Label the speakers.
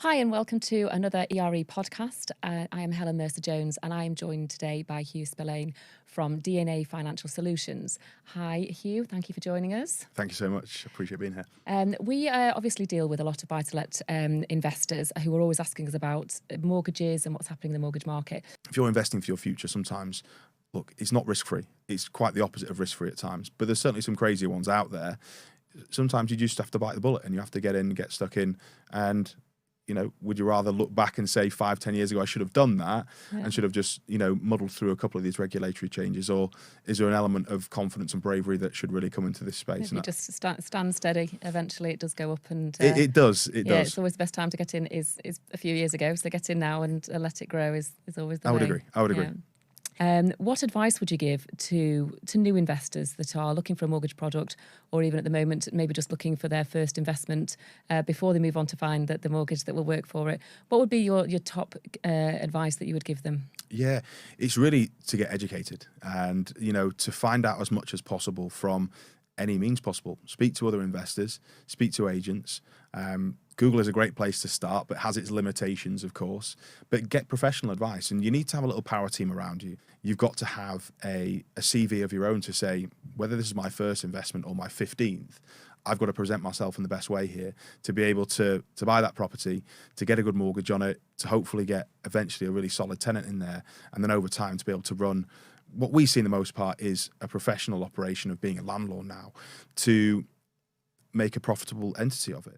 Speaker 1: Hi, and welcome to another ERE podcast. I am Helen Mercer-Jones, and I am joined today by Hugh Spillane from DNA Financial Solutions. Hi, Hugh. Thank you for joining us.
Speaker 2: Thank you so much. Appreciate being here.
Speaker 1: We obviously deal with a lot of buy-to-let investors who are always asking us about mortgages and what's happening in the mortgage market.
Speaker 2: If you're investing for your future, sometimes, look, it's not risk-free. It's quite the opposite of risk-free at times. But there's certainly some crazy ones out there. Sometimes you just have to bite the bullet and you have to get in, get stuck in. And, you know, would you rather look back and say 5-10 years ago, I should have done that and should have just, muddled through a couple of these regulatory changes? Or is there an element of confidence and bravery that should really come into this space?
Speaker 1: If you just stand steady, eventually it does go up. And
Speaker 2: it does. It does.
Speaker 1: It's always the best time to get in is a few years ago. So get in now and let it grow is always the way.
Speaker 2: I would agree.
Speaker 1: What advice would you give to new investors that are looking for a mortgage product, or even at the moment maybe just looking for their first investment before they move on to find the mortgage that will work for it? What would be your top advice that you would give them?
Speaker 2: Yeah, it's really to get educated and, to find out as much as possible from any means possible. Speak to other investors, speak to agents. Google is a great place to start, but has its limitations, of course. But get professional advice, and you need to have a little power team around you. You've got to have a CV of your own to say, whether this is my first investment or my 15th, I've got to present myself in the best way here to be able to buy that property, to get a good mortgage on it, to hopefully get eventually a really solid tenant in there, and then over time to be able to run what we see in the most part is a professional operation of being a landlord now, to make a profitable entity of it.